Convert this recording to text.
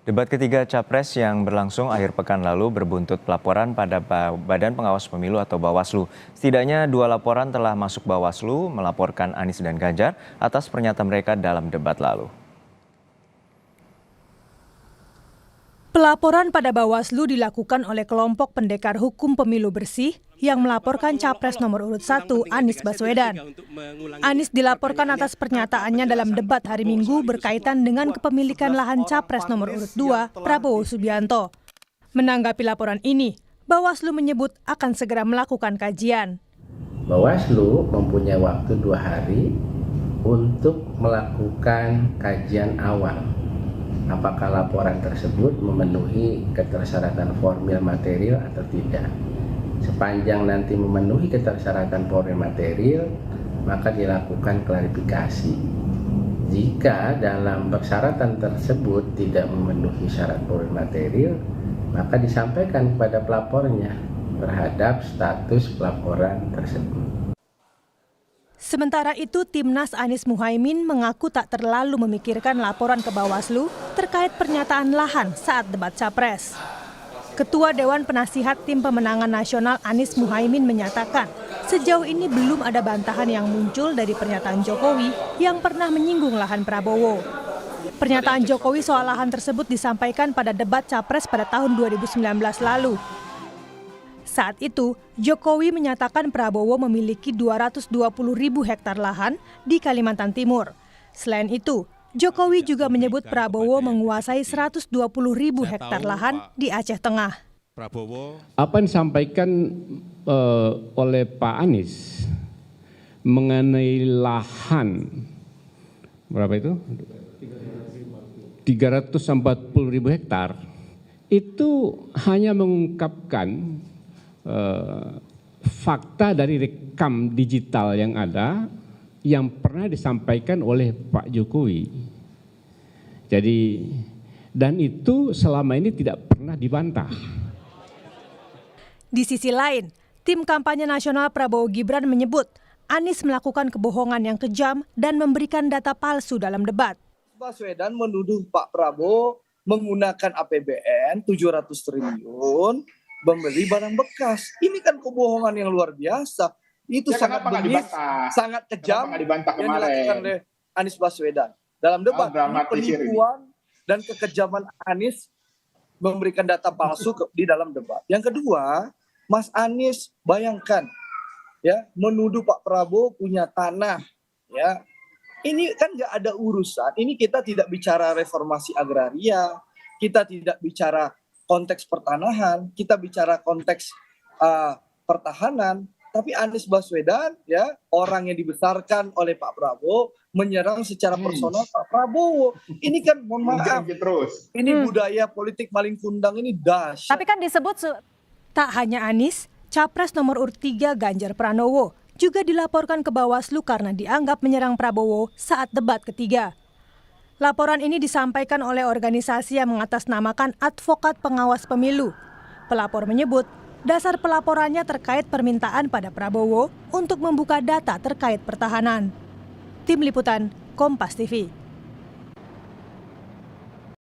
Debat ketiga Capres yang berlangsung akhir pekan lalu berbuntut pelaporan pada Badan Pengawas Pemilu atau Bawaslu. Setidaknya 2 laporan telah masuk Bawaslu melaporkan Anies dan Ganjar atas pernyataan mereka dalam debat lalu. Pelaporan pada Bawaslu dilakukan oleh kelompok pendekar hukum pemilu bersih yang melaporkan Capres nomor urut 1 Anies Baswedan. Anies dilaporkan atas pernyataannya dalam debat hari Minggu berkaitan dengan kepemilikan lahan Capres nomor urut 2 Prabowo Subianto. Menanggapi laporan ini, Bawaslu menyebut akan segera melakukan kajian. Bawaslu mempunyai waktu 2 hari untuk melakukan kajian awal. Apakah laporan tersebut memenuhi ketersyaratan formil material atau tidak. Sepanjang nanti memenuhi ketersyaratan formil material, maka dilakukan klarifikasi. Jika dalam persyaratan tersebut tidak memenuhi syarat formil material, maka disampaikan kepada pelapornya terhadap status pelaporan tersebut. Sementara itu, Timnas Anies Muhaimin mengaku tak terlalu memikirkan laporan ke Bawaslu terkait pernyataan lahan saat debat Capres. Ketua Dewan Penasihat Tim Pemenangan Nasional Anies Muhaimin menyatakan, sejauh ini belum ada bantahan yang muncul dari pernyataan Jokowi yang pernah menyinggung lahan Prabowo. Pernyataan Jokowi soal lahan tersebut disampaikan pada debat Capres pada tahun 2019 lalu. Saat itu, Jokowi menyatakan Prabowo memiliki 220.000 hektar lahan di Kalimantan Timur. Selain itu, Jokowi juga menyebut Prabowo menguasai 120.000 hektar lahan di Aceh Tengah. Apa yang disampaikan oleh Pak Anies mengenai lahan, berapa itu? 340.000 hektar, itu hanya mengungkapkan fakta dari rekam digital yang ada yang pernah disampaikan oleh Pak Jokowi. Jadi, dan itu selama ini tidak pernah dibantah. Di sisi lain, tim kampanye nasional Prabowo Gibran menyebut Anies melakukan kebohongan yang kejam dan memberikan data palsu dalam debat. Baswedan menuduh Pak Prabowo menggunakan APBN 700 triliun membeli barang bekas. Ini kan kebohongan yang luar biasa. Itu ya, sangat bengis, sangat kejam yang dilakukan oleh Anies Baswedan. Dalam debat, penipuan dan kekejaman Anies memberikan data palsu di dalam debat. Yang kedua, Mas Anies bayangkan ya, menuduh Pak Prabowo punya tanah. Ya, ini kan nggak ada urusan. Ini kita tidak bicara reformasi agraria, kita tidak bicara konteks pertanahan, kita bicara konteks pertahanan, tapi Anies Baswedan ya, orang yang dibesarkan oleh Pak Prabowo menyerang secara personal Pak Prabowo. Ini kan mohon maaf, ini budaya politik maling kundang ini dahsyat. Tapi kan disebut tak hanya Anies, Capres nomor urut 3 Ganjar Pranowo juga dilaporkan ke Bawaslu karena dianggap menyerang Prabowo saat debat ketiga. Laporan ini disampaikan oleh organisasi yang mengatasnamakan Advokat Pengawas Pemilu. Pelapor menyebut dasar pelaporannya terkait permintaan pada Prabowo untuk membuka data terkait pertahanan. Tim Liputan, Kompas TV.